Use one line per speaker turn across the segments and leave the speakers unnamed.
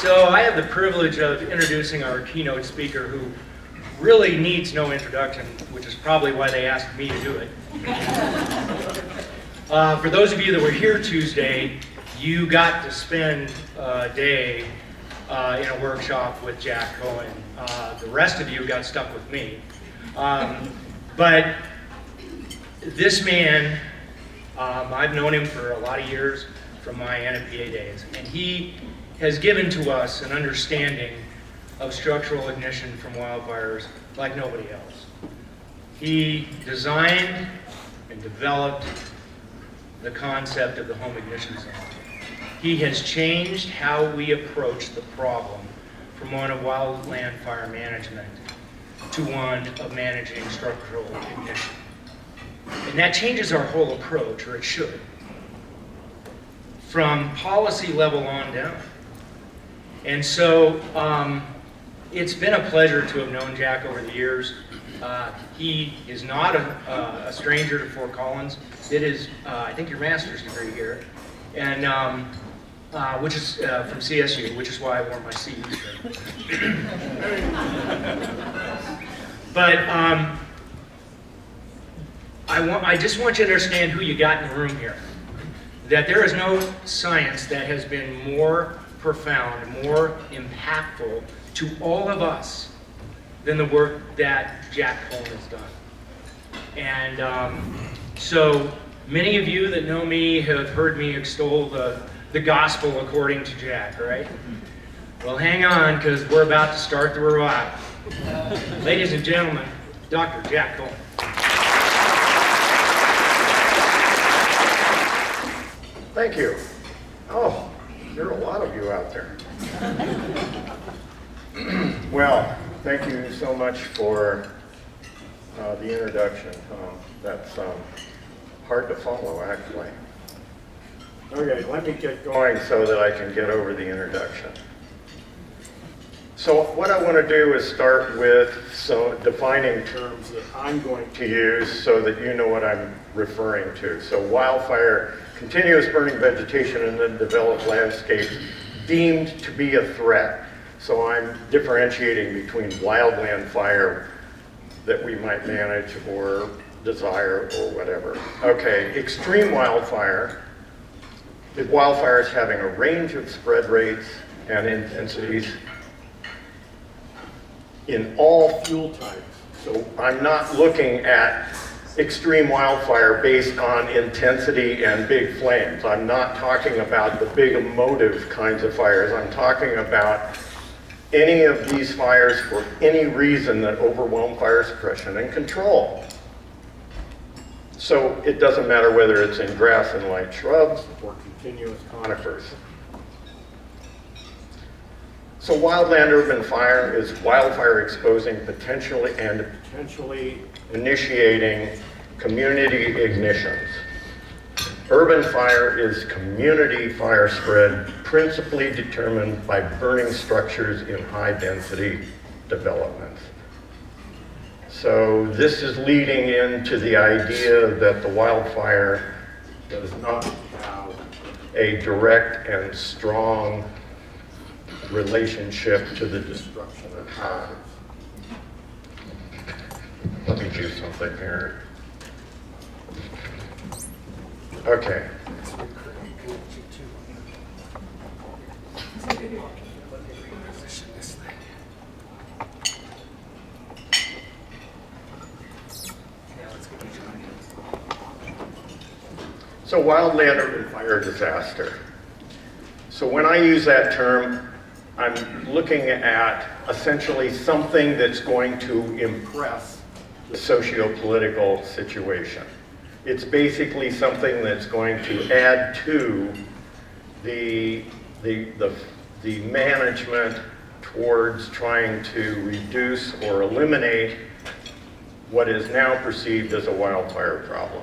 So I have the privilege of introducing our keynote speaker who really needs no introduction, which is probably why they asked me to do it. For those of you that were here Tuesday, you got to spend a day in a workshop with Jack Cohen. The rest of you got stuck with me. But this man, I've known him for a lot of years from my NFPA days, and he has given to us an understanding of structural ignition from wildfires like nobody else. He designed and developed the concept of the home ignition zone. He has changed how we approach the problem from one of wildland fire management to one of managing structural ignition. And that changes our whole approach, or it should, from policy level on down. And so it's been a pleasure to have known Jack over the years. He is not a stranger to Fort Collins. Did his, I think, your master's degree here, and which is from CSU, which is why I wore my CU shirt. But I just want you to understand who you got in the room here. That there is no science that has been more profound, more impactful to all of us than the work that Jack Cohen has done. And so many of you that know me have heard me extol the gospel according to Jack, right? Well, hang on, because we're about to start the revival. Ladies and gentlemen, Dr. Jack Cohen.
Thank you. Oh, there are a lot of you out there. Well, thank you so much for the introduction. That's hard to follow, actually. Okay, let me get going so that I can get over the introduction. So what I want to do is start with defining terms that I'm going to use so that you know what I'm referring to. So wildfire, continuous burning vegetation in the developed landscape deemed to be a threat. So I'm differentiating between wildland fire that we might manage or desire or whatever. Okay, extreme wildfire is wildfires having a range of spread rates and intensities in all fuel types. So I'm not looking at extreme wildfire based on intensity and big flames. I'm not talking about the big emotive kinds of fires. I'm talking about any of these fires for any reason that overwhelm fire suppression and control. So it doesn't matter whether it's in grass and light shrubs or continuous conifers. So wildland-urban fire is wildfire exposing potentially initiating community ignitions. Urban fire is community fire spread principally determined by burning structures in high-density developments. So this is leading into the idea that the wildfire does not have a direct and strong relationship to the destruction of houses. Let me do something here. Okay. So wildland-urban fire disaster. So when I use that term, I'm looking at essentially something that's going to impress the socio-political situation. It's basically something that's going to add to the management towards trying to reduce or eliminate what is now perceived as a wildfire problem.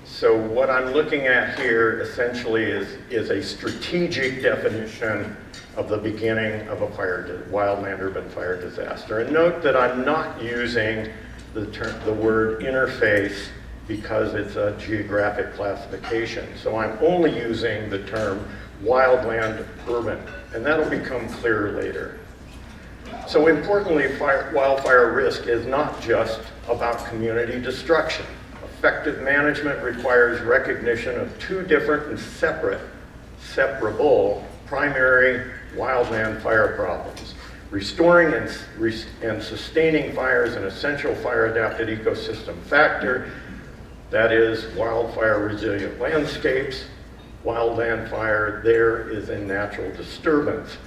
So what I'm looking at here essentially is a strategic definition of the beginning of a wildland-urban fire disaster. And note that I'm not using the word interface because it's a geographic classification. So I'm only using the term wildland-urban, and that'll become clearer later. So importantly, wildfire risk is not just about community destruction. Effective management requires recognition of two different and separable primary wildland fire problems. Restoring and sustaining fire is an essential fire-adapted ecosystem factor. That is wildfire resilient landscapes. Wildland fire there is a natural disturbance.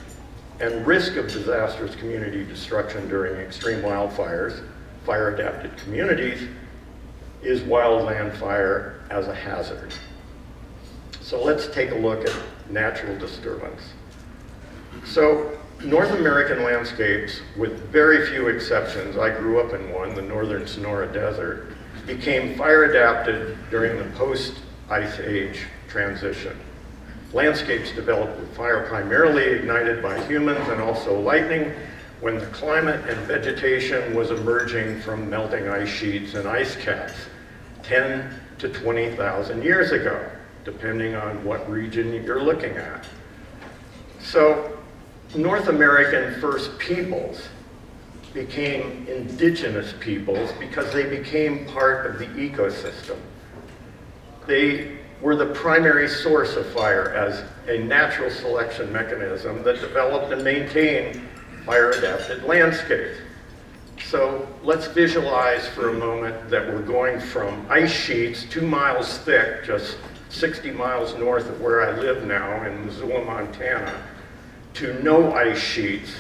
And risk of disastrous community destruction during extreme wildfires, fire-adapted communities, is wildland fire as a hazard. So let's take a look at natural disturbance. So North American landscapes, with very few exceptions, I grew up in one, the northern Sonora Desert, became fire-adapted during the post-Ice Age transition. Landscapes developed with fire primarily ignited by humans and also lightning when the climate and vegetation was emerging from melting ice sheets and ice caps 10 to 20,000 years ago, depending on what region you're looking at. So North American first peoples became indigenous peoples because they became part of the ecosystem. They were the primary source of fire as a natural selection mechanism that developed and maintained fire-adapted landscapes. So let's visualize for a moment that we're going from ice sheets 2 miles thick, just 60 miles north of where I live now in Missoula, Montana, to no ice sheets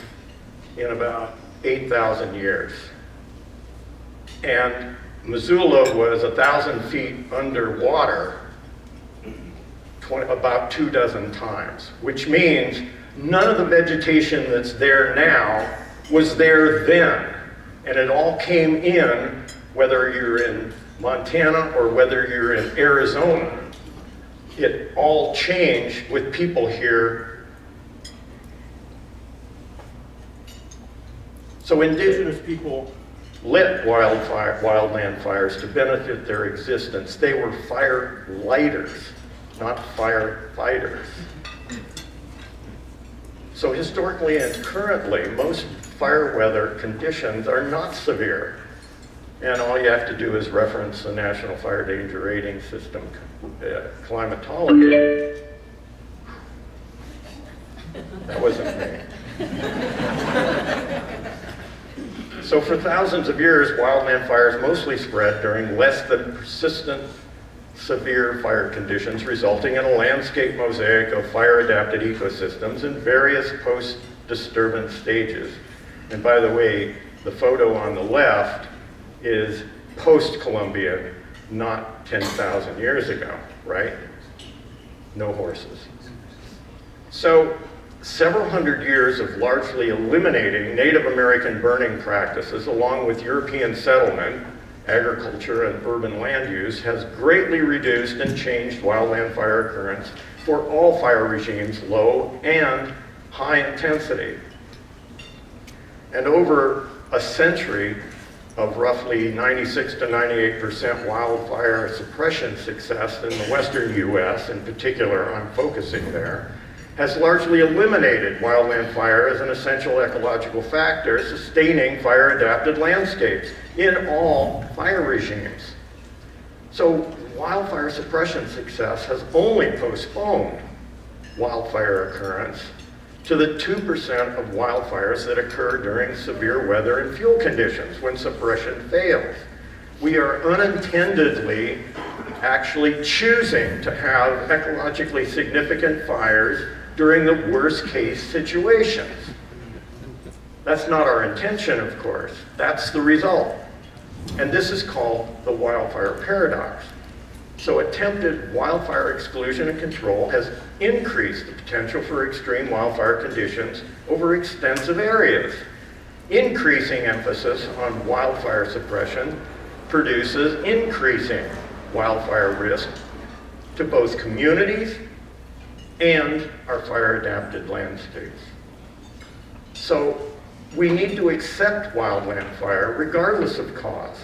in about 8,000 years. And Missoula was 1,000 feet underwater about 24 times, which means none of the vegetation that's there now was there then. And it all came in, whether you're in Montana or whether you're in Arizona. It all changed with people here. So indigenous people lit wildland fires to benefit their existence. They were fire lighters, not firefighters. So historically and currently, most fire weather conditions are not severe. And all you have to do is reference the National Fire Danger Rating System climatology. That wasn't me. So for thousands of years, wildland fires mostly spread during less than persistent severe fire conditions, resulting in a landscape mosaic of fire-adapted ecosystems in various post-disturbance stages. And by the way, the photo on the left is post-Columbian, not 10,000 years ago, right? No horses. So several hundred years of largely eliminating Native American burning practices, along with European settlement, agriculture, and urban land use, has greatly reduced and changed wildland fire occurrence for all fire regimes, low and high intensity. And over a century of roughly 96 to 98% wildfire suppression success in the western US, in particular, I'm focusing there, has largely eliminated wildland fire as an essential ecological factor, sustaining fire-adapted landscapes in all fire regimes. So wildfire suppression success has only postponed wildfire occurrence to the 2% of wildfires that occur during severe weather and fuel conditions when suppression fails. We are unintendedly actually choosing to have ecologically significant fires during the worst case situations. That's not our intention, of course. That's the result. And this is called the wildfire paradox. So attempted wildfire exclusion and control has increased the potential for extreme wildfire conditions over extensive areas. Increasing emphasis on wildfire suppression produces increasing wildfire risk to both communities and our fire-adapted landscapes. So we need to accept wildland fire regardless of cause,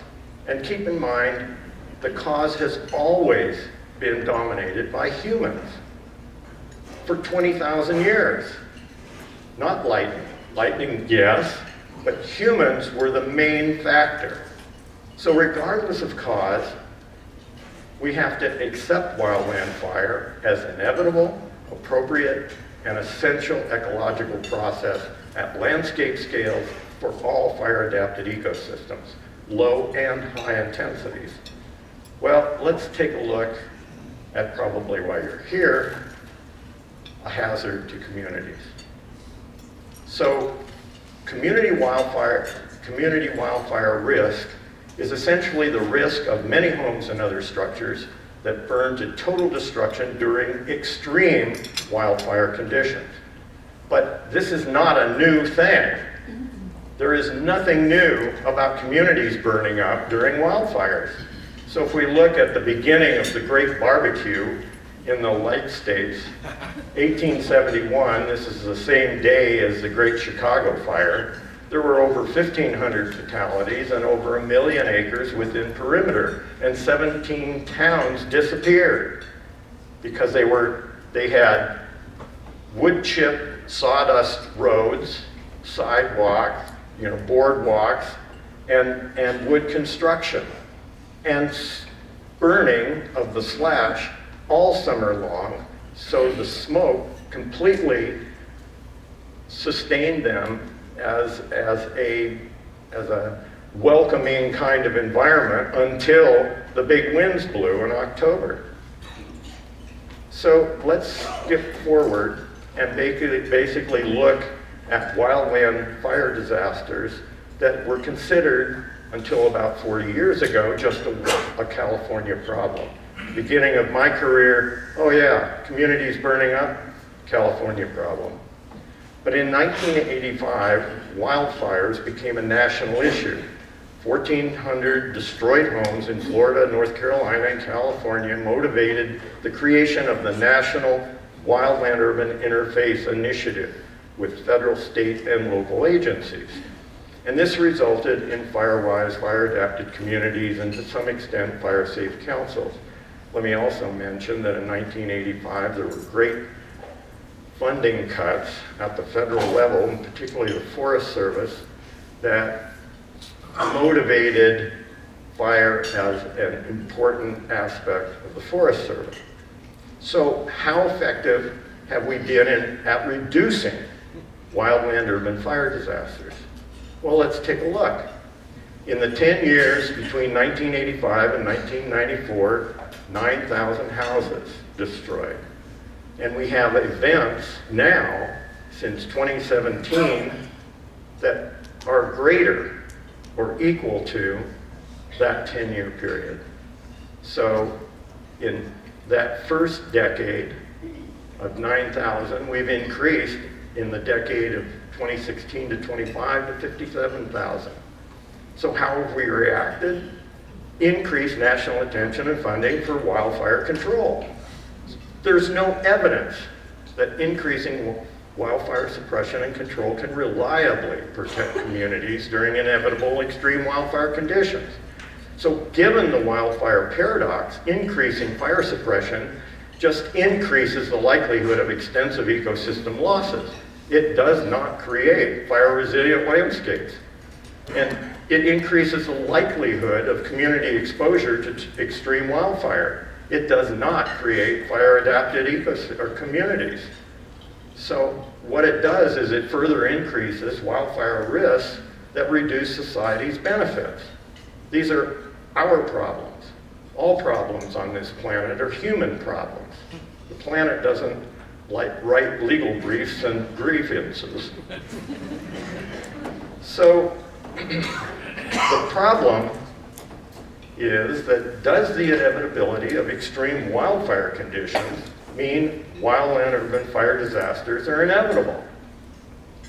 and keep in mind the cause has always been dominated by humans for 20,000 years. Not lightning. Lightning, yes, but humans were the main factor. So regardless of cause, we have to accept wildland fire as inevitable, appropriate, and essential ecological process at landscape scales for all fire-adapted ecosystems, low and high intensities. Well, let's take a look at probably why you're here, a hazard to communities. So, community wildfire risk is essentially the risk of many homes and other structures that burn to total destruction during extreme wildfire conditions. But this is not a new thing. There is nothing new about communities burning up during wildfires. So if we look at the beginning of the Great Barbecue in the Light States, 1871, this is the same day as the Great Chicago Fire, there were over 1,500 fatalities and over 1 million acres within perimeter, and 17 towns disappeared because they had wood chip sawdust roads, sidewalks, boardwalks, and wood construction, and burning of the slash all summer long, so the smoke completely sustained them as a welcoming kind of environment until the big winds blew in October. So let's skip forward and basically look at wildland fire disasters that were considered until about 40 years ago just a California problem. Beginning of my career, oh yeah, communities burning up, California problem. But in 1985, wildfires became a national issue. 1,400 destroyed homes in Florida, North Carolina, and California motivated the creation of the National Wildland-Urban Interface Initiative with federal, state, and local agencies. And this resulted in Firewise, fire-adapted communities, and to some extent, fire-safe councils. Let me also mention that in 1985, there were great funding cuts at the federal level, and particularly the Forest Service, that motivated fire as an important aspect of the Forest Service. So how effective have we been at reducing wildland-urban fire disasters? Well, let's take a look. In the 10 years between 1985 and 1994, 9,000 houses destroyed. And we have events now, since 2017, that are greater or equal to that 10-year period. So in that first decade of 9,000, we've increased in the decade of 2016 to 25 to 57,000. So how have we reacted? Increased national attention and funding for wildfire control. There's no evidence that increasing wildfire suppression and control can reliably protect communities during inevitable extreme wildfire conditions. So given the wildfire paradox, increasing fire suppression just increases the likelihood of extensive ecosystem losses. It does not create fire-resilient landscapes. And it increases the likelihood of community exposure to extreme wildfire. It does not create fire-adapted communities. So what it does is it further increases wildfire risks that reduce society's benefits. These are our problems. All problems on this planet are human problems. The planet doesn't write legal briefs and grievances. So the problem is that does the inevitability of extreme wildfire conditions mean wildland-urban fire disasters are inevitable?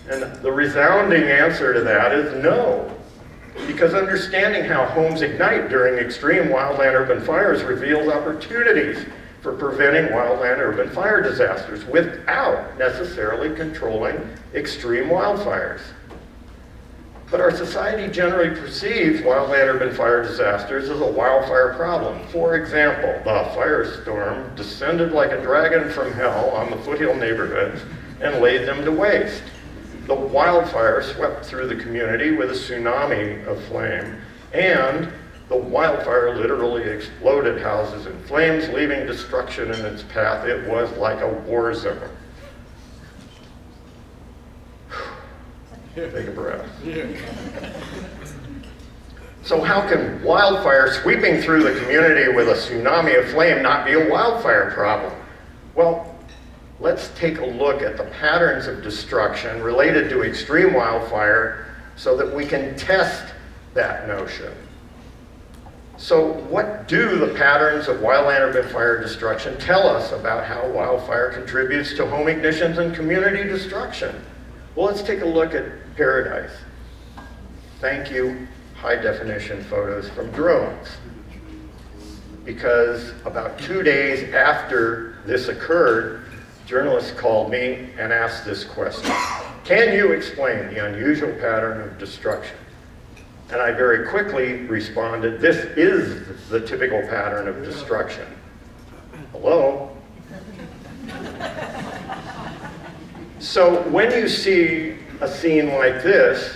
And the resounding answer to that is no. Because understanding how homes ignite during extreme wildland-urban fires reveals opportunities for preventing wildland-urban fire disasters without necessarily controlling extreme wildfires. But our society generally perceives wildland-urban fire disasters as a wildfire problem. For example, the firestorm descended like a dragon from hell on the foothill neighborhoods and laid them to waste. The wildfire swept through the community with a tsunami of flame, and the wildfire literally exploded houses in flames, leaving destruction in its path. It was like a war zone. Take a breath. So how can wildfire sweeping through the community with a tsunami of flame not be a wildfire problem? Well, let's take a look at the patterns of destruction related to extreme wildfire so that we can test that notion. So what do the patterns of wildland-urban fire destruction tell us about how wildfire contributes to home ignitions and community destruction? Well, let's take a look at Paradise. Thank you, high-definition photos from drones. Because about 2 days after this occurred, journalists called me and asked this question. Can you explain the unusual pattern of destruction? And I very quickly responded, this is the typical pattern of destruction. Hello? So when you see a scene like this,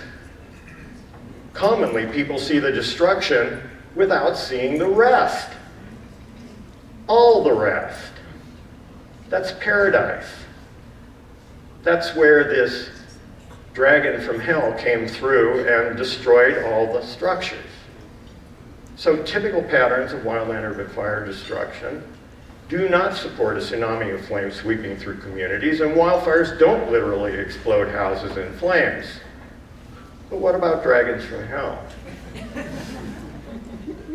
commonly people see the destruction without seeing the rest. All the rest. That's Paradise. That's where this dragon from hell came through and destroyed all the structures. So typical patterns of wildland-urban fire destruction do not support a tsunami of flames sweeping through communities, and wildfires don't literally explode houses in flames. But what about dragons from hell?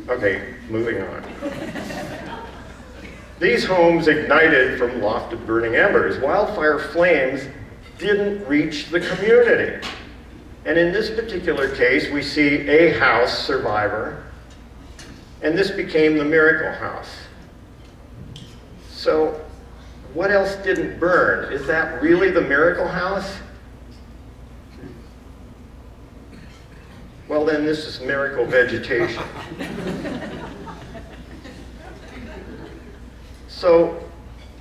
Okay, moving on. These homes ignited from lofted burning embers. Wildfire flames didn't reach the community. And in this particular case, we see a house survivor, and this became the miracle house. So what else didn't burn? Is that really the miracle house? Well, then this is miracle vegetation. So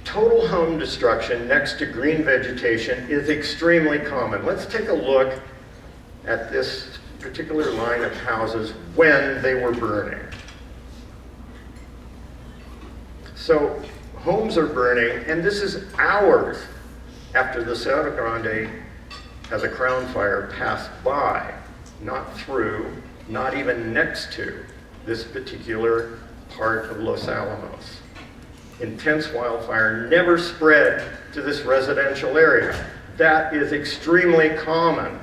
total home destruction next to green vegetation is extremely common. Let's take a look at this particular line of houses when they were burning. So homes are burning, and this is hours after the Cerro Grande as a crown fire passed by, not through, not even next to this particular part of Los Alamos. Intense wildfire never spread to this residential area. That is extremely common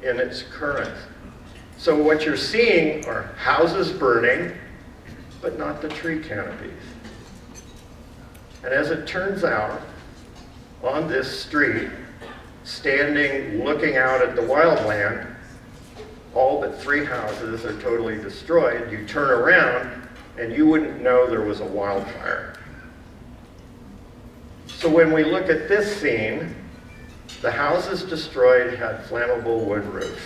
in its occurrence. So what you're seeing are houses burning, but not the tree canopies. And as it turns out, on this street, standing looking out at the wildland, all but 3 houses are totally destroyed. You turn around and you wouldn't know there was a wildfire. So when we look at this scene, the houses destroyed had flammable wood roofs.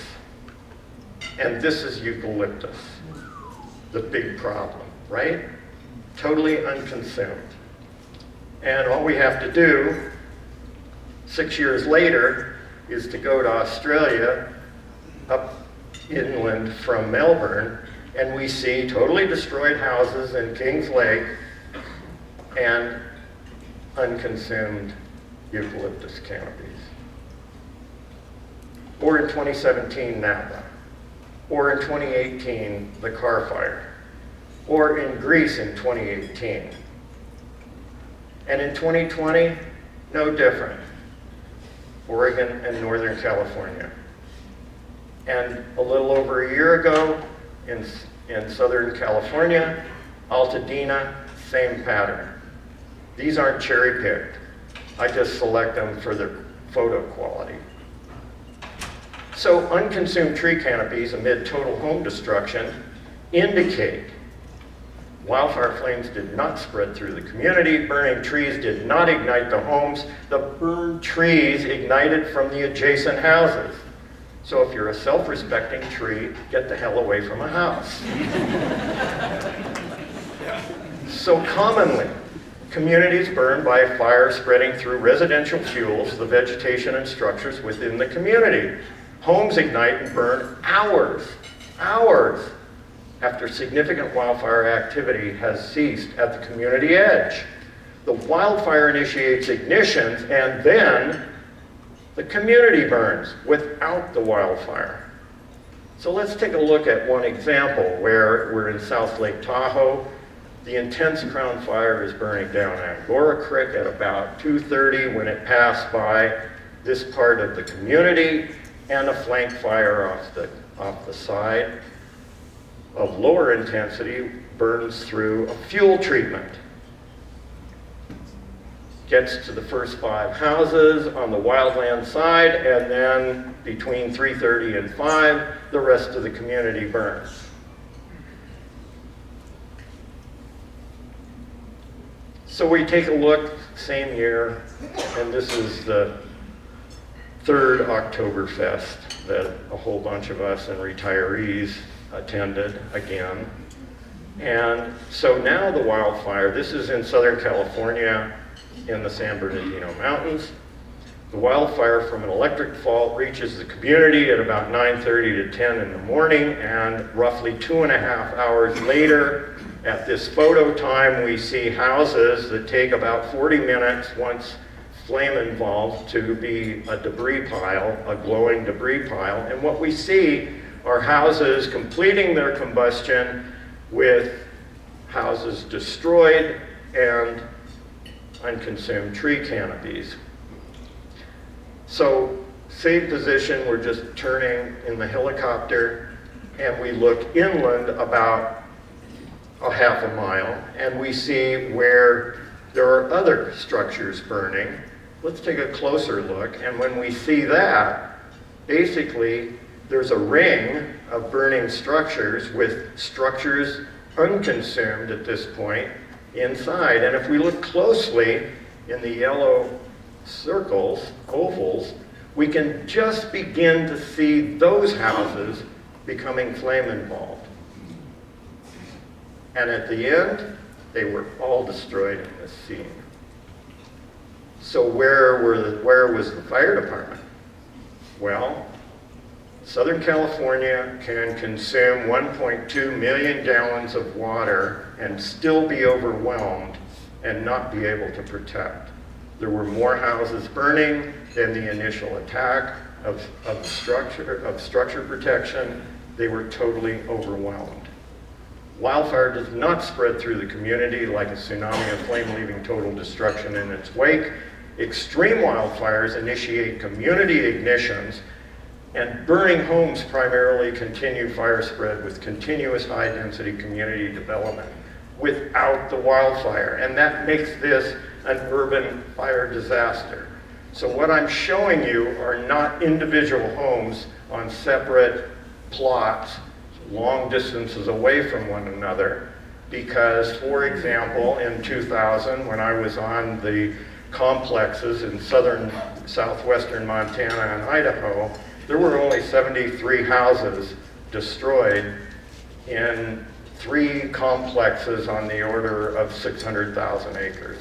And this is eucalyptus, the big problem, right? Totally unconsumed. And all we have to do 6 years later is to go to Australia, up inland from Melbourne, and we see totally destroyed houses in Kings Lake and unconsumed eucalyptus canopies. Or in 2017, Napa. Or in 2018, the Car Fire. Or in Greece in 2018. And in 2020, no different. Oregon and Northern California. And a little over a year ago, in Southern California, Altadena, same pattern. These aren't cherry-picked. I just select them for their photo quality. So unconsumed tree canopies amid total home destruction indicate wildfire flames did not spread through the community. Burning trees did not ignite the homes. The burned trees ignited from the adjacent houses. So if you're a self-respecting tree, get the hell away from a house. So commonly, communities burn by fire spreading through residential fuels, the vegetation and structures within the community. Homes ignite and burn hours after significant wildfire activity has ceased at the community edge. The wildfire initiates ignitions, and then the community burns without the wildfire. So let's take a look at one example where we're in South Lake Tahoe. The intense crown fire is burning down Angora Creek at about 2:30 when it passed by this part of the community, and a flank fire off the side of lower intensity burns through a fuel treatment. Gets to the first 5 houses on the wildland side, and then between 3:30 and 5, the rest of the community burns. So we take a look, same year, and this is the 3rd Oktoberfest that a whole bunch of us and retirees attended again. And so now the wildfire, this is in Southern California in the San Bernardino Mountains. The wildfire from an electric fault reaches the community at about 9:30 to 10 in the morning, and roughly 2.5 hours later, at this photo time, we see houses that take about 40 minutes once flame involved to be a debris pile, a glowing debris pile. And what we see are houses completing their combustion with houses destroyed and unconsumed tree canopies. So same position, we're just turning in the helicopter, and we look inland about a half a mile, and we see where there are other structures burning. Let's take a closer look, and when we see that, basically there's a ring of burning structures with structures unconsumed at this point inside. And if we look closely in the yellow circles, ovals, we can just begin to see those houses becoming flame involved. And at the end, they were all destroyed in this scene. So where was the fire department? Well, Southern California can consume 1.2 million gallons of water and still be overwhelmed and not be able to protect. There were more houses burning than the initial attack of structure protection. They were totally overwhelmed. Wildfire does not spread through the community like a tsunami of flame, leaving total destruction in its wake. Extreme wildfires initiate community ignitions, and burning homes primarily continue fire spread with continuous high-density community development without the wildfire, and that makes this an urban fire disaster. So what I'm showing you are not individual homes on separate plots long distances away from one another, because, for example, in 2000, when I was on the complexes in southwestern Montana and Idaho, there were only 73 houses destroyed in 3 complexes on the order of 600,000 acres.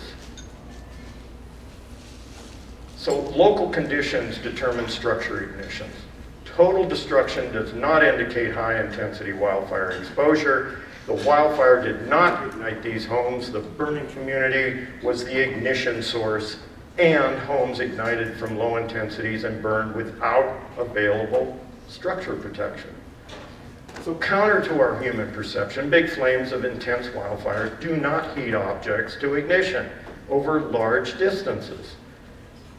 So local conditions determine structure ignitions. Total destruction does not indicate high-intensity wildfire exposure. The wildfire did not ignite these homes. The burning community was the ignition source, and homes ignited from low intensities and burned without available structure protection. So counter to our human perception, big flames of intense wildfire do not heat objects to ignition over large distances.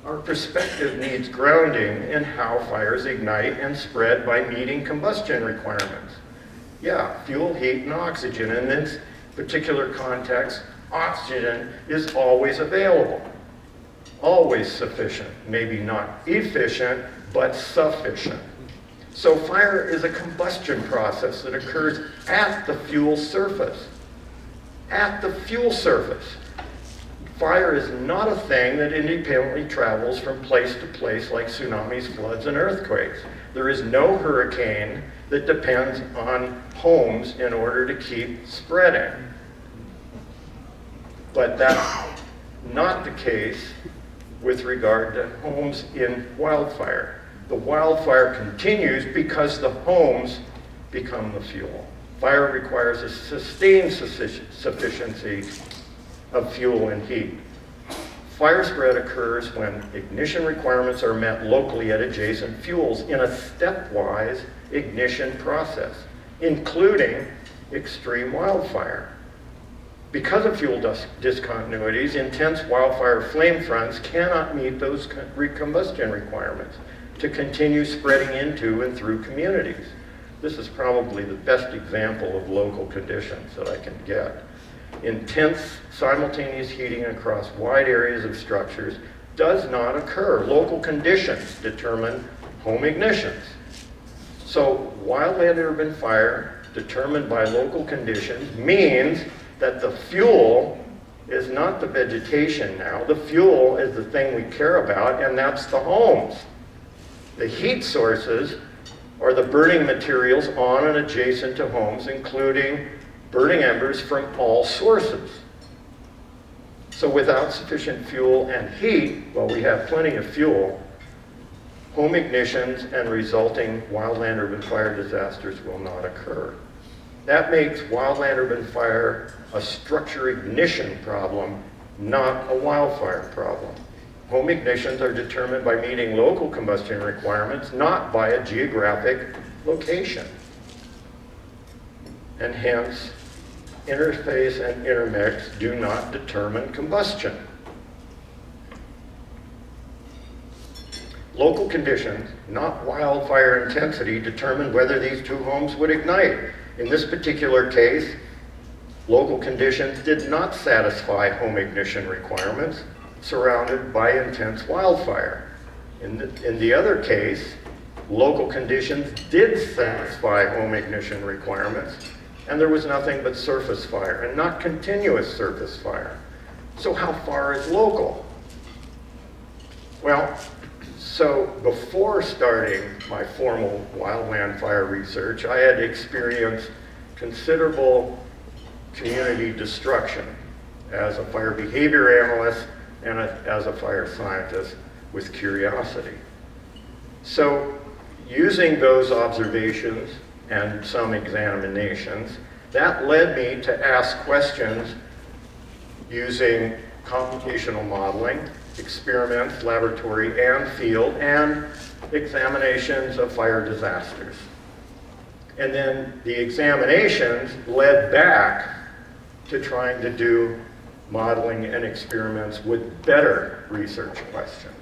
Our perspective needs grounding in how fires ignite and spread by meeting combustion requirements. Yeah, fuel, heat, and oxygen. In this particular context, oxygen is always available, always sufficient, maybe not efficient, but sufficient. So fire is a combustion process that occurs at the fuel surface. At the fuel surface. Fire is not a thing that independently travels from place to place like tsunamis, floods, and earthquakes. There is no hurricane that depends on homes in order to keep spreading. But that's not the case with regard to homes in wildfire. The wildfire continues because the homes become the fuel. Fire requires a sustained sufficiency of fuel and heat. Fire spread occurs when ignition requirements are met locally at adjacent fuels in a stepwise ignition process, including extreme wildfire. Because of fuel discontinuities, intense wildfire flame fronts cannot meet those combustion requirements to continue spreading into and through communities. This is probably the best example of local conditions that I can get. Intense simultaneous heating across wide areas of structures does not occur. Local conditions determine home ignitions. So wildland-urban fire determined by local conditions means that the fuel is not the vegetation now. The fuel is the thing we care about, and that's the homes. The heat sources are the burning materials on and adjacent to homes, including burning embers from all sources. So without sufficient fuel and heat, well, we have plenty of fuel, home ignitions and resulting wildland-urban fire disasters will not occur. That makes wildland-urban fire a structure ignition problem, not a wildfire problem. Home ignitions are determined by meeting local combustion requirements, not by a geographic location. And hence, interface and intermix do not determine combustion. Local conditions, not wildfire intensity, determine whether these two homes would ignite. In this particular case, local conditions did not satisfy home ignition requirements surrounded by intense wildfire. In the other case, local conditions did satisfy home ignition requirements, and there was nothing but surface fire, and not continuous surface fire. So how far is local? Well, so before starting my formal wildland fire research, I had experienced considerable community destruction as a fire behavior analyst and as a fire scientist with curiosity. So using those observations and some examinations, that led me to ask questions using computational modeling, experiments, laboratory and field, and examinations of fire disasters. And then the examinations led back to trying to do modeling and experiments with better research questions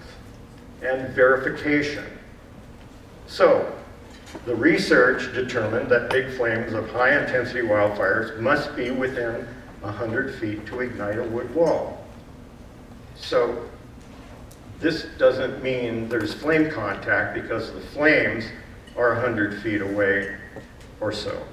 and verification. So the research determined that big flames of high intensity wildfires must be within 100 feet to ignite a wood wall. So this doesn't mean there's flame contact because the flames are 100 feet away or so.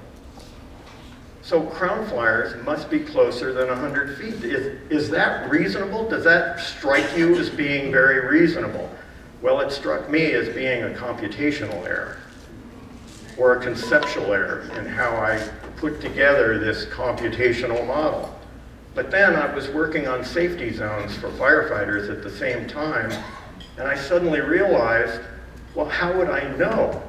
So crown fires must be closer than 100 feet. Is that reasonable? Does that strike you as being very reasonable? Well, it struck me as being a computational error or a conceptual error in how I put together this computational model. But then I was working on safety zones for firefighters at the same time, and I suddenly realized, well, how would I know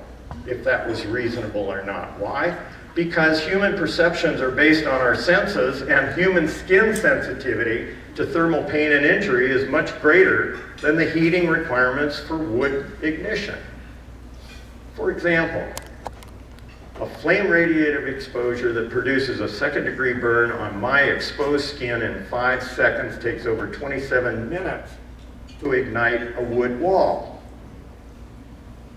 if that was reasonable or not? Why? Because human perceptions are based on our senses, and human skin sensitivity to thermal pain and injury is much greater than the heating requirements for wood ignition. For example, a flame radiative exposure that produces a 2nd degree burn on my exposed skin in 5 seconds takes over 27 minutes to ignite a wood wall.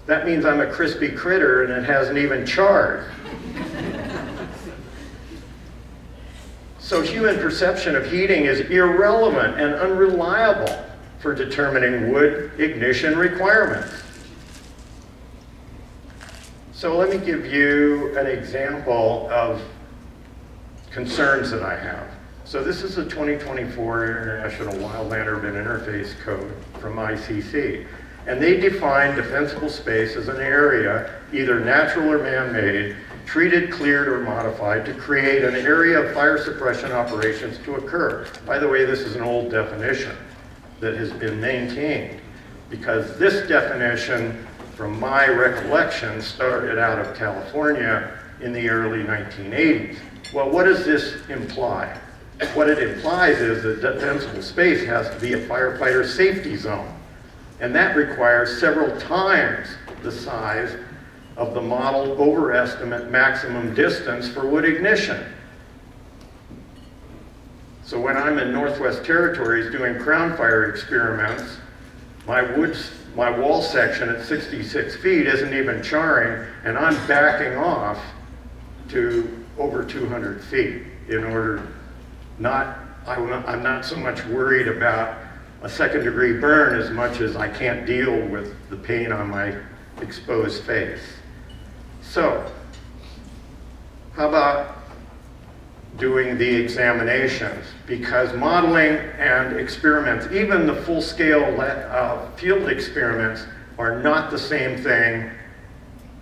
That means I'm a crispy critter and it hasn't even charred. So human perception of heating is irrelevant and unreliable for determining wood ignition requirements. So let me give you an example of concerns that I have. So this is the 2024 International Wildland-Urban Interface Code from ICC. And they define defensible space as an area, either natural or man-made, treated, cleared, or modified to create an area of fire suppression operations to occur. By the way, this is an old definition that has been maintained because this definition, from my recollection, started out of California in the early 1980s. Well, what does this imply? What it implies is that defensible space has to be a firefighter safety zone. And that requires several times the size of the model overestimate maximum distance for wood ignition. So when I'm in Northwest Territories doing crown fire experiments, my wall section at 66 feet isn't even charring, and I'm backing off to over 200 feet in order I'm not so much worried about a second-degree burn as much as I can't deal with the pain on my exposed face. So, how about doing the examinations? Because modeling and experiments, even the full-scale field experiments, are not the same thing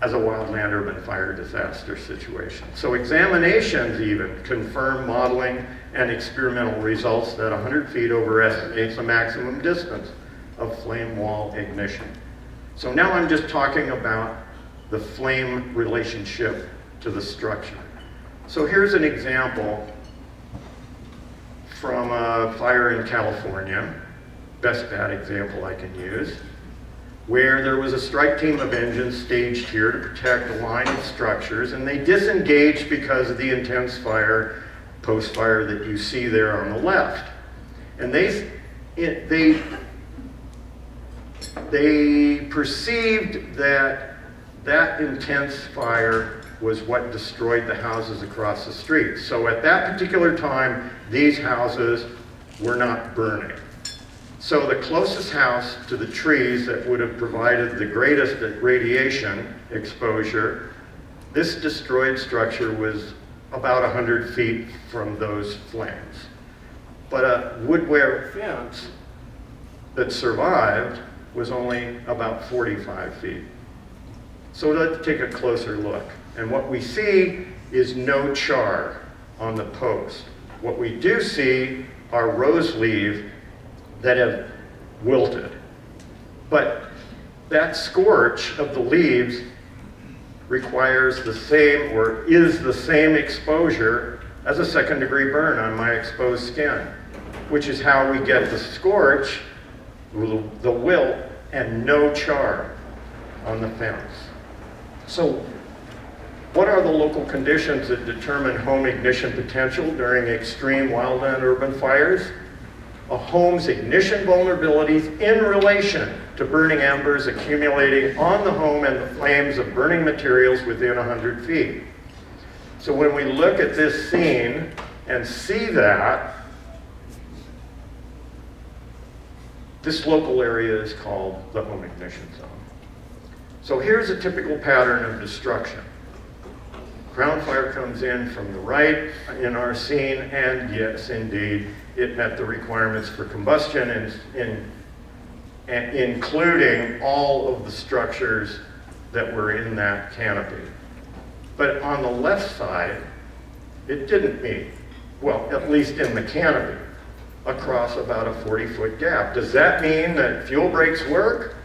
as a wildland-urban fire disaster situation. So examinations even confirm modeling and experimental results that 100 feet overestimates the maximum distance of flame wall ignition. So now I'm just talking about the flame relationship to the structure. So here's an example from a fire in California, best bad example I can use, where there was a strike team of engines staged here to protect a line of structures, and they disengaged because of the intense fire, post-fire that you see there on the left. And they perceived that that intense fire was what destroyed the houses across the street. So at that particular time, these houses were not burning. So the closest house to the trees that would have provided the greatest radiation exposure, this destroyed structure was about 100 feet from those flames. But a wood wire fence that survived was only about 45 feet. So let's take a closer look. And what we see is no char on the post. What we do see are rose leaves that have wilted. But that scorch of the leaves requires the same, or is the same exposure as a second-degree burn on my exposed skin, which is how we get the scorch, the wilt, and no char on the fence. So what are the local conditions that determine home ignition potential during extreme wildland-urban fires? A home's ignition vulnerabilities in relation to burning embers accumulating on the home and the flames of burning materials within 100 feet. So when we look at this scene and see that, this local area is called the home ignition zone. So here's a typical pattern of destruction. Ground fire comes in from the right in our scene, and yes, indeed, it met the requirements for combustion, and including all of the structures that were in that canopy. But on the left side, it didn't meet, well, at least in the canopy, across about a 40-foot gap. Does that mean that fuel brakes work?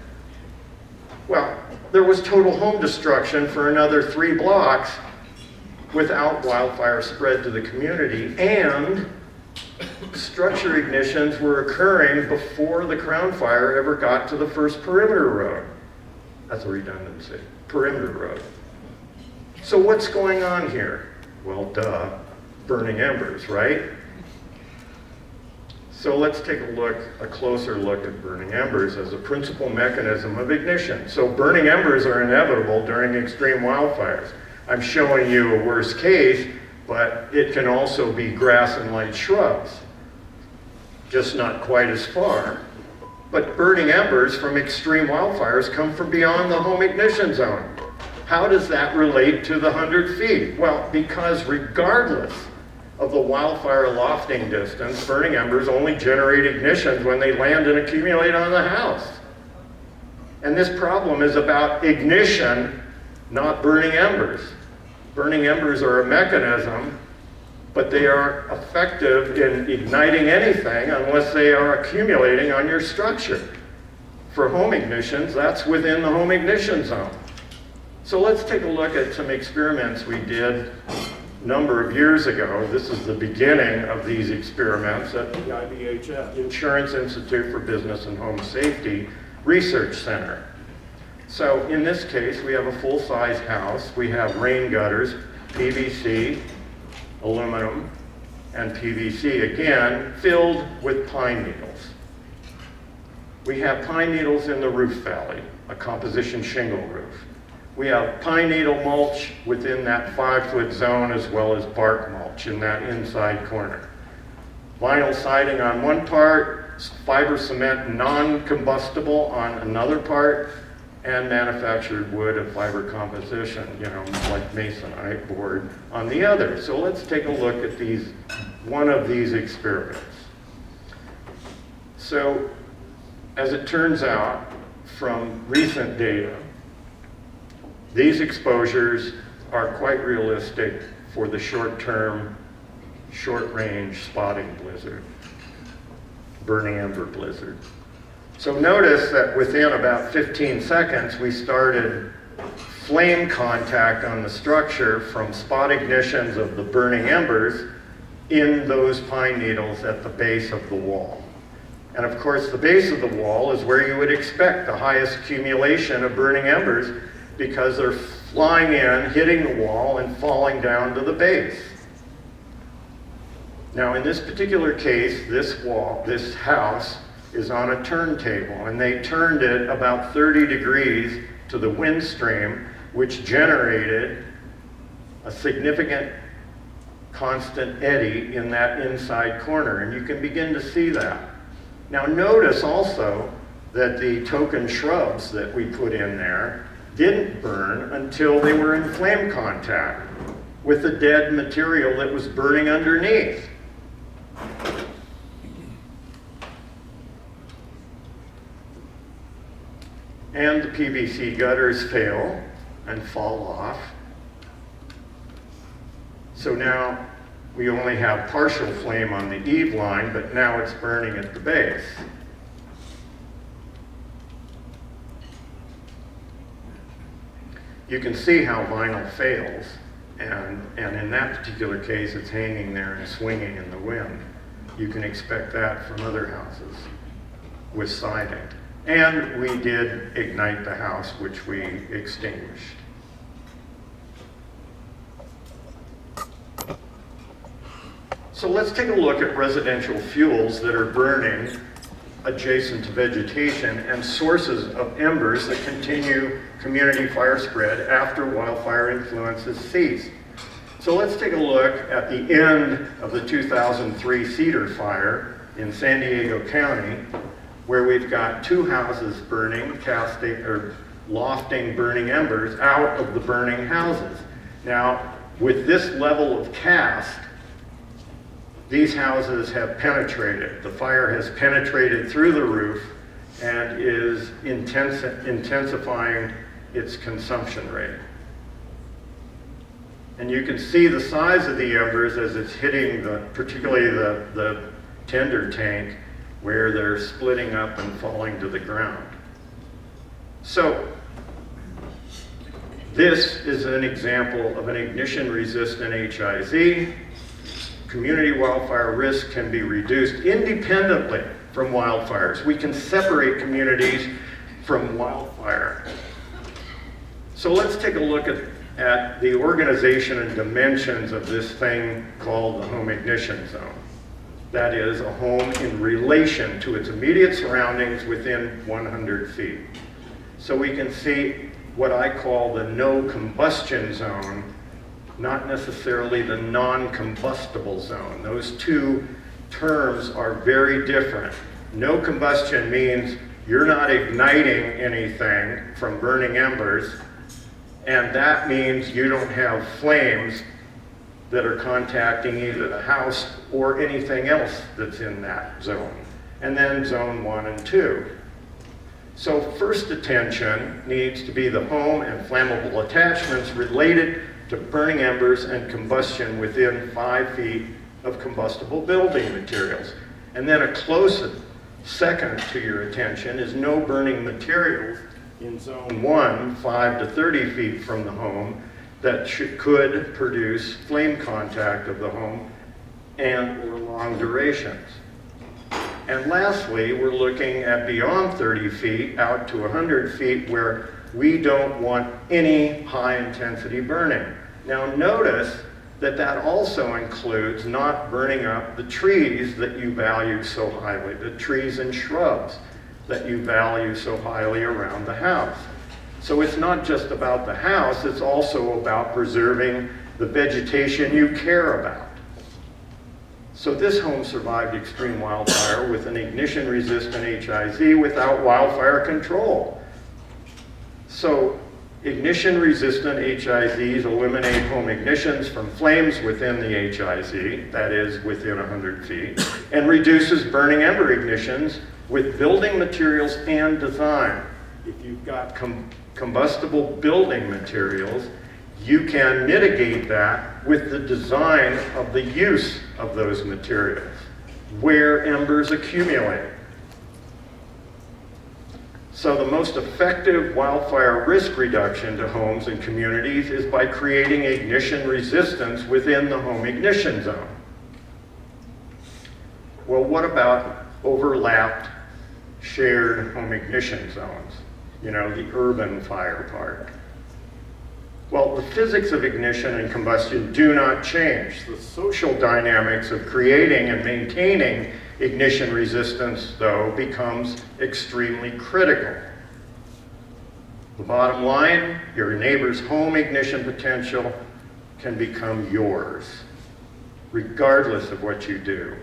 Well, there was total home destruction for another 3 blocks without wildfire spread to the community, and structure ignitions were occurring before the crown fire ever got to the first perimeter road. That's a redundancy, perimeter road. So what's going on here? Well, duh, burning embers, right? So let's take a closer look at burning embers as a principal mechanism of ignition. So burning embers are inevitable during extreme wildfires. I'm showing you a worst case, but it can also be grass and light shrubs, just not quite as far. But burning embers from extreme wildfires come from beyond the home ignition zone. How does that relate to the 100 feet? Well, because regardless of the wildfire lofting distance, burning embers only generate ignitions when they land and accumulate on the house. And this problem is about ignition, not burning embers. Burning embers are a mechanism, but they aren't effective in igniting anything unless they are accumulating on your structure. For home ignitions, that's within the home ignition zone. So let's take a look at some experiments we did a number of years ago. This is the beginning of these experiments at the IBHS, Insurance Institute for Business and Home Safety Research Center. So in this case, we have a full-size house. We have rain gutters, PVC, aluminum, and PVC, again, filled with pine needles. We have pine needles in the roof valley, a composition shingle roof. We have pine needle mulch within that 5-foot zone, as well as bark mulch in that inside corner. Vinyl siding on one part, fiber cement non-combustible on another part, and manufactured wood of fiber composition, like masonite board on the other. So let's take a look at one of these experiments. So, as it turns out, from recent data, these exposures are quite realistic for the short-term, short-range spotting blizzard, burning ember blizzard. So notice that within about 15 seconds, we started flame contact on the structure from spot ignitions of the burning embers in those pine needles at the base of the wall. And of course, the base of the wall is where you would expect the highest accumulation of burning embers, because they're flying in, hitting the wall, and falling down to the base. Now, in this particular case, this house is on a turntable, and they turned it about 30 degrees to the wind stream, which generated a significant constant eddy in that inside corner, and you can begin to see that. Now, notice also that the token shrubs that we put in there didn't burn until they were in flame contact with the dead material that was burning underneath. And the PVC gutters fail and fall off. So now we only have partial flame on the eave line, but now it's burning at the base. You can see how vinyl fails, and in that particular case, it's hanging there and swinging in the wind. You can expect that from other houses with siding. And we did ignite the house, which we extinguished. So let's take a look at residential fuels that are burning adjacent to vegetation and sources of embers that continue community fire spread after wildfire influences cease. So let's take a look at the end of the 2003 Cedar Fire in San Diego County, where we've got 2 houses burning, lofting burning embers out of the burning houses. Now, with this level of cast, these houses have penetrated. The fire has penetrated through the roof and is intensifying its consumption rate. And you can see the size of the embers as it's hitting particularly the tender tank, where they're splitting up and falling to the ground. So, this is an example of an ignition-resistant HIZ. Community wildfire risk can be reduced independently from wildfires. We can separate communities from wildfire. So let's take a look at the organization and dimensions of this thing called the home ignition zone. That is, a home in relation to its immediate surroundings within 100 feet. So we can see what I call the no combustion zone, not necessarily the non-combustible zone. Those two terms are very different. No combustion means you're not igniting anything from burning embers, and that means you don't have flames that are contacting either the house or anything else that's in that zone. And then zone 1 and 2. So first attention needs to be the home and flammable attachments related to burning embers and combustion within 5 feet of combustible building materials. And then a close second to your attention is no burning materials in zone 1, 5 to 30 feet from the home that could produce flame contact of the home and or long durations. And lastly, we're looking at beyond 30 feet out to 100 feet where we don't want any high intensity burning. Now notice that that also includes not burning up the trees that you value so highly, the trees and shrubs that you value so highly around the house. So it's not just about the house, it's also about preserving the vegetation you care about. So this home survived extreme wildfire with an ignition-resistant HIZ without wildfire control. So ignition-resistant HIZs eliminate home ignitions from flames within the HIZ, that is within 100 feet, and reduces burning ember ignitions with building materials and design. If you've got combustible building materials, you can mitigate that with the design of the use of those materials, where embers accumulate. So the most effective wildfire risk reduction to homes and communities is by creating ignition resistance within the home ignition zone. Well, what about overlapped shared home ignition zones? You know, the urban fire part. Well, the physics of ignition and combustion do not change. The social dynamics of creating and maintaining ignition resistance, though, becomes extremely critical. The bottom line, your neighbor's home ignition potential can become yours, regardless of what you do,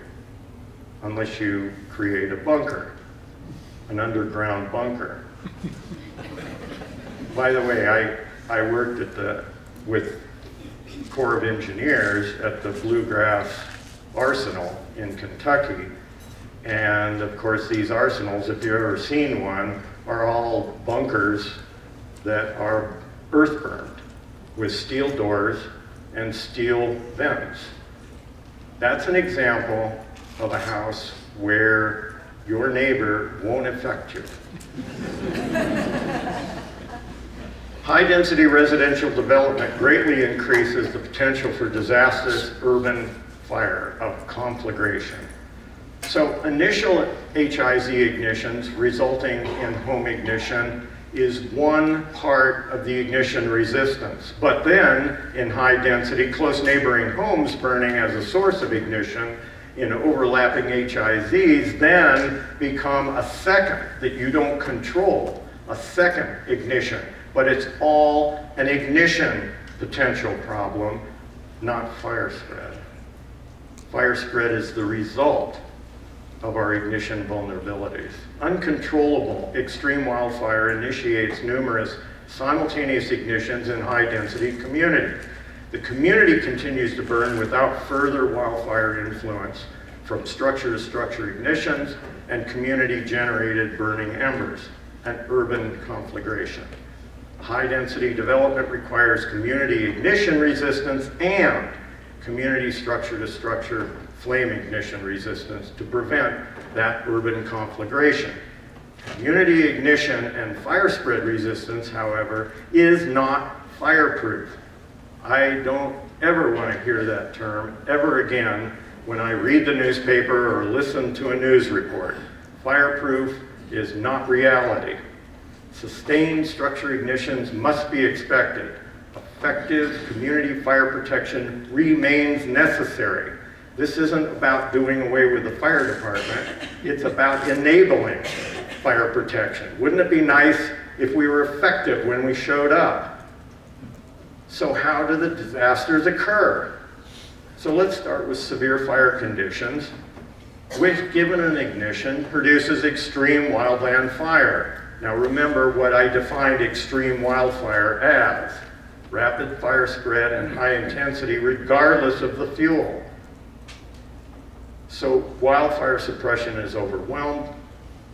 unless you create a bunker, an underground bunker. By the way, I worked with Corps of Engineers at the Bluegrass Arsenal in Kentucky. And of course, these arsenals, if you've ever seen one, are all bunkers that are earth burned with steel doors and steel vents. That's an example of a house where your neighbor won't affect you. High-density residential development greatly increases the potential for disastrous urban fire of conflagration. So initial HIZ ignitions resulting in home ignition is one part of the ignition resistance. But then, in high-density, close neighboring homes burning as a source of ignition in overlapping HIZs then become a second that you don't control, a second ignition. But it's all an ignition potential problem, not fire spread. Fire spread is the result of our ignition vulnerabilities. Uncontrollable extreme wildfire initiates numerous simultaneous ignitions in high-density communities. The community continues to burn without further wildfire influence from structure-to-structure ignitions and community-generated burning embers, an urban conflagration. High-density development requires community ignition resistance and community structure-to-structure flame ignition resistance to prevent that urban conflagration. Community ignition and fire spread resistance, however, is not fireproof. I don't ever want to hear that term ever again when I read the newspaper or listen to a news report. Fireproof is not reality. Sustained structure ignitions must be expected. Effective community fire protection remains necessary. This isn't about doing away with the fire department, it's about enabling fire protection. Wouldn't it be nice if we were effective when we showed up? So how do the disasters occur? So let's start with severe fire conditions, which, given an ignition, produces extreme wildland fire. Now remember what I defined extreme wildfire as: rapid fire spread and high intensity regardless of the fuel. So wildfire suppression is overwhelmed,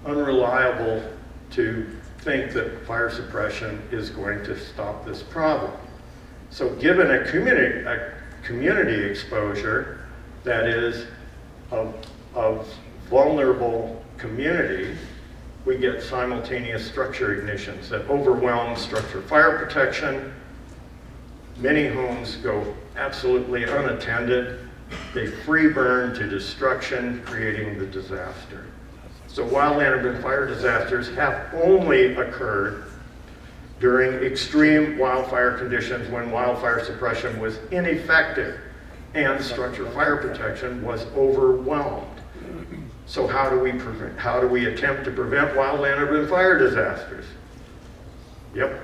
unreliable, to think that fire suppression is going to stop this problem. So given a community exposure that is of vulnerable community, we get simultaneous structure ignitions that overwhelm structure fire protection. Many homes go absolutely unattended. They free burn to destruction, creating the disaster. So wildland-urban fire disasters have only occurred during extreme wildfire conditions when wildfire suppression was ineffective and structure fire protection was overwhelmed. So how do we attempt to prevent wildland-urban fire disasters? Yep.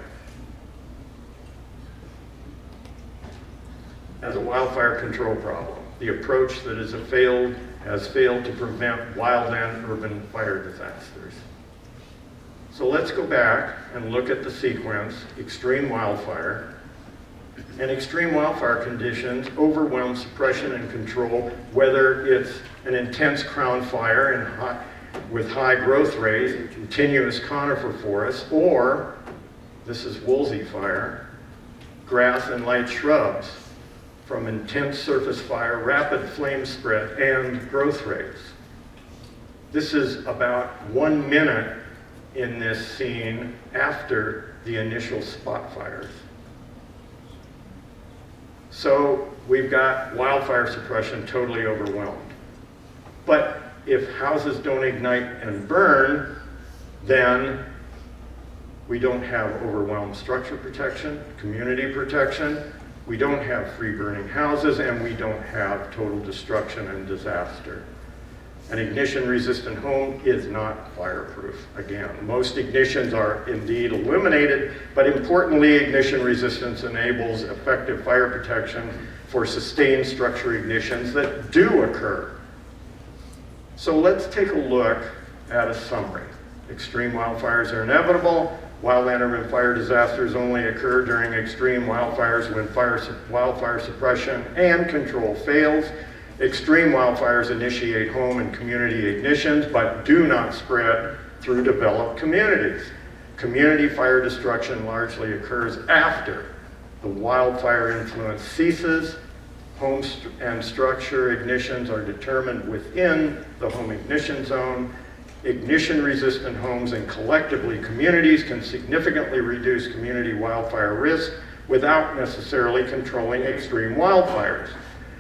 As a wildfire control problem, the approach that has failed to prevent wildland-urban fire disasters. So let's go back and look at the sequence: extreme wildfire. And extreme wildfire conditions overwhelm suppression and control, whether it's an intense crown fire with high growth rates and continuous conifer forests, or, this is Woolsey fire, grass and light shrubs from intense surface fire, rapid flame spread, and growth rates. This is about 1 minute in this scene after the initial spot fires. So we've got wildfire suppression totally overwhelmed. But if houses don't ignite and burn, then we don't have overwhelmed structure protection, community protection, we don't have free burning houses, and we don't have total destruction and disaster. An ignition-resistant home is not fireproof. Again, most ignitions are indeed illuminated, but importantly, ignition resistance enables effective fire protection for sustained structure ignitions that do occur. So let's take a look at a summary. Extreme wildfires are inevitable. Wildland-urban fire disasters only occur during extreme wildfires when wildfire suppression and control fails. Extreme wildfires initiate home and community ignitions, but do not spread through developed communities. Community fire destruction largely occurs after the wildfire influence ceases. Home and structure ignitions are determined within the home ignition zone. Ignition-resistant homes and collectively communities can significantly reduce community wildfire risk without necessarily controlling extreme wildfires.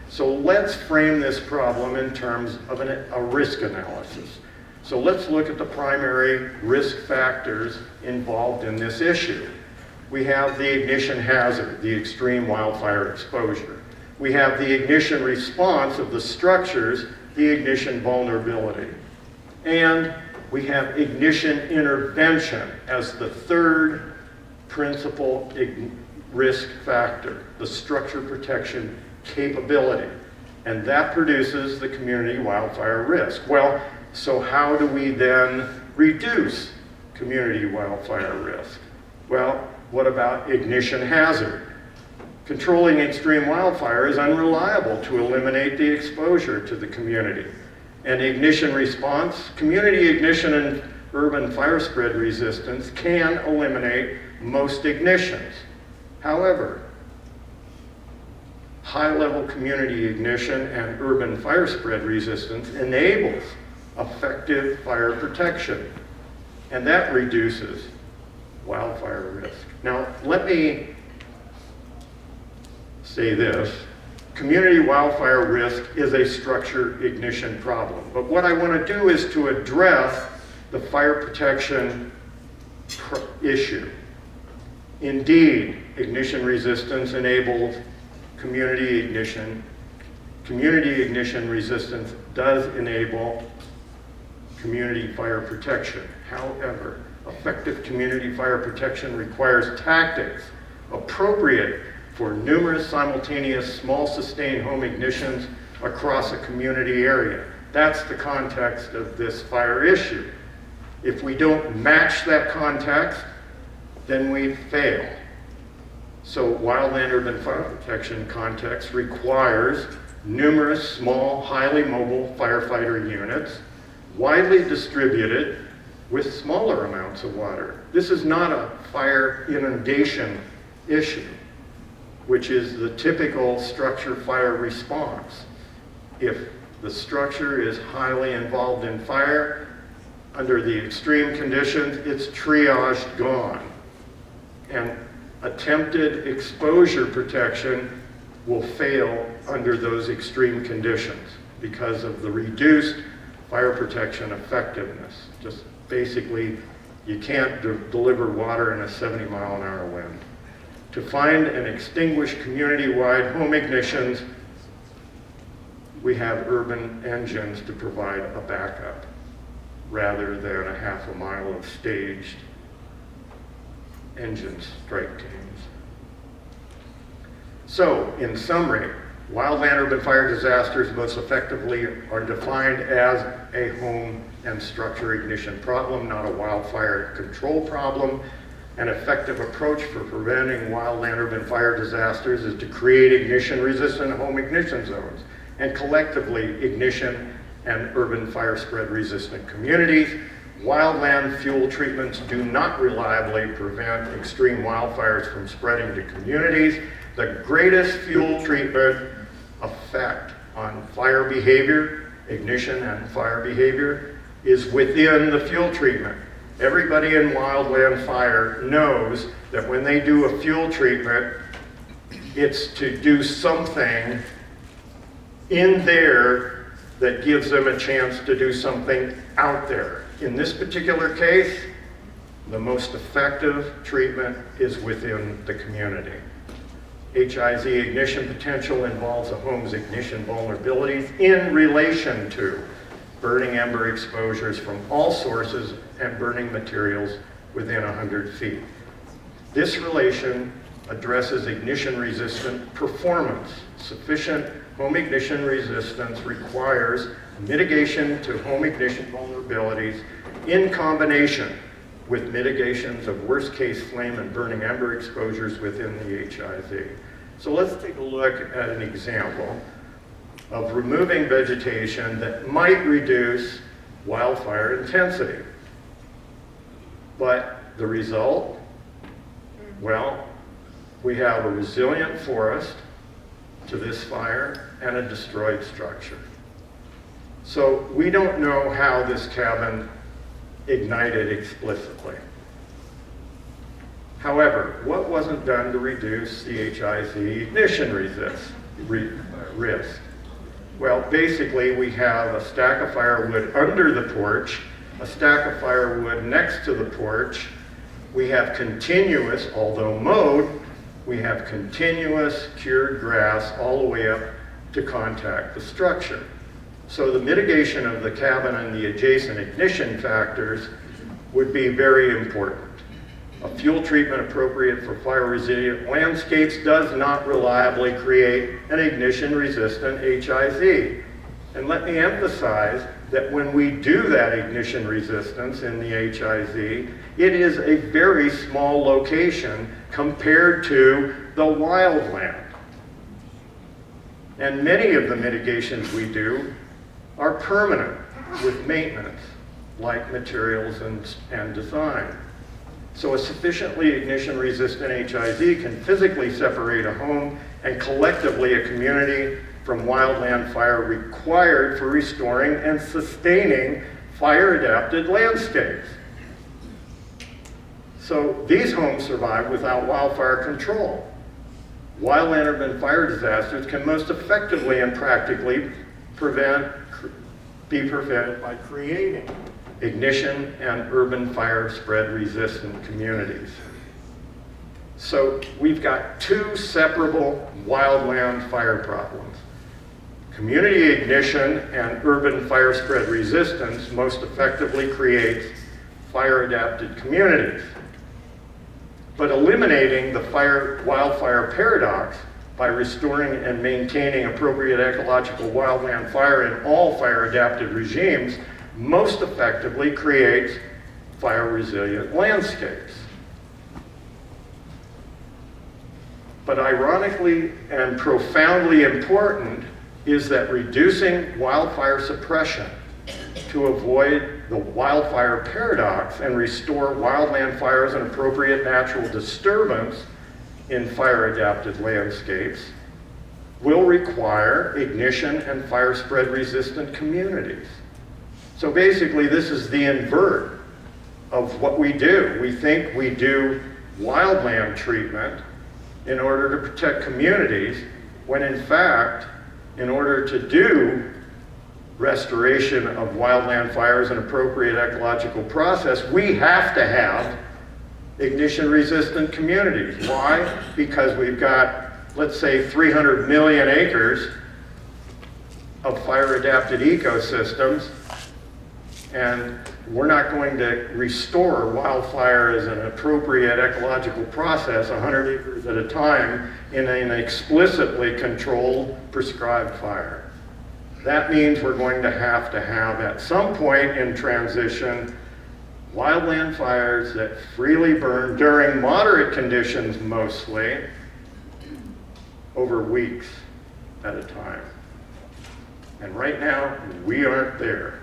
So let's frame this problem in terms of a risk analysis. So let's look at the primary risk factors involved in this issue. We have the ignition hazard, the extreme wildfire exposure. We have the ignition response of the structures, the ignition vulnerability. And we have ignition intervention as the third principal risk factor, the structure protection capability. And that produces the community wildfire risk. Well, so how do we then reduce community wildfire risk? Well, what about ignition hazard? Controlling extreme wildfire is unreliable to eliminate the exposure to the community. And ignition response, community ignition and urban fire spread resistance can eliminate most ignitions. However, high-level community ignition and urban fire spread resistance enables effective fire protection, and that reduces wildfire risk. Now, let me say this. Community wildfire risk is a structure ignition problem. But what I want to do is to address the fire protection issue. Indeed, ignition resistance enables community ignition. Community ignition resistance does enable community fire protection. However, effective community fire protection requires tactics appropriate for numerous simultaneous small sustained home ignitions across a community area. That's the context of this fire issue. If we don't match that context, then we fail. So wildland-urban fire protection context requires numerous small, highly mobile firefighter units, widely distributed with smaller amounts of water. This is not a fire inundation issue, which is the typical structure fire response. If the structure is highly involved in fire, under the extreme conditions, it's triaged, gone. And attempted exposure protection will fail under those extreme conditions because of the reduced fire protection effectiveness. Just basically, you can't deliver water in a 70-mile-an-hour wind. To find and extinguish community-wide home ignitions, we have urban engines to provide a backup rather than a half a mile of staged engine strike teams. So, in summary, wildland-urban fire disasters most effectively are defined as a home and structure ignition problem, not a wildfire control problem. An effective approach for preventing wildland-urban fire disasters is to create ignition-resistant home ignition zones and collectively ignition and urban fire spread resistant communities. Wildland fuel treatments do not reliably prevent extreme wildfires from spreading to communities. The greatest fuel treatment effect on fire behavior, ignition and fire behavior, is within the fuel treatment. Everybody in wildland fire knows that when they do a fuel treatment, it's to do something in there that gives them a chance to do something out there. In this particular case, the most effective treatment is within the community. HIZ ignition potential involves a home's ignition vulnerabilities in relation to burning ember exposures from all sources and burning materials within 100 feet. This relation addresses ignition-resistant performance. Sufficient home ignition resistance requires mitigation to home ignition vulnerabilities in combination with mitigations of worst-case flame and burning ember exposures within the HIZ. So let's take a look at an example of removing vegetation that might reduce wildfire intensity. But the result? Well, we have a resilient forest to this fire and a destroyed structure. So we don't know how this cabin ignited explicitly. However, what wasn't done to reduce the HIZ ignition risk? Well, basically we have a stack of firewood under the porch, a stack of firewood next to the porch. We have continuous, although mowed, we have continuous cured grass all the way up to contact the structure. So the mitigation of the cabin and the adjacent ignition factors would be very important. A fuel treatment appropriate for fire-resilient landscapes does not reliably create an ignition-resistant HIZ. And let me emphasize that when we do that ignition resistance in the HIZ, it is a very small location compared to the wildland. And many of the mitigations we do are permanent with maintenance, like materials and design. So a sufficiently ignition-resistant HIZ can physically separate a home and collectively a community from wildland fire required for restoring and sustaining fire-adapted landscapes. So these homes survive without wildfire control. Wildland-urban fire disasters can most effectively and practically be prevented by creating ignition and urban fire spread resistant communities. So we've got two separable wildland fire problems. Community ignition and urban fire spread resistance most effectively creates fire adapted communities. But eliminating the wildfire paradox by restoring and maintaining appropriate ecological wildland fire in all fire adapted regimes most effectively creates fire-resilient landscapes. But ironically and profoundly important is that reducing wildfire suppression to avoid the wildfire paradox and restore wildland fires and appropriate natural disturbance in fire-adapted landscapes will require ignition and fire spread resistant communities. So basically, this is the invert of what we do. We think we do wildland treatment in order to protect communities, when in fact, in order to do restoration of wildland fires and appropriate ecological process, we have to have ignition-resistant communities. Why? Because we've got, let's say, 300 million acres of fire-adapted ecosystems, and we're not going to restore wildfire as an appropriate ecological process 100 acres at a time in an explicitly controlled, prescribed fire. That means we're going to have, at some point in transition, wildland fires that freely burn during moderate conditions mostly, over weeks at a time. And right now, we aren't there.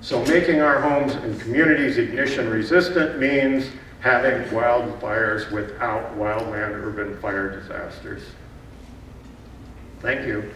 So making our homes and communities ignition resistant means having wildfires without wildland urban fire disasters. Thank you.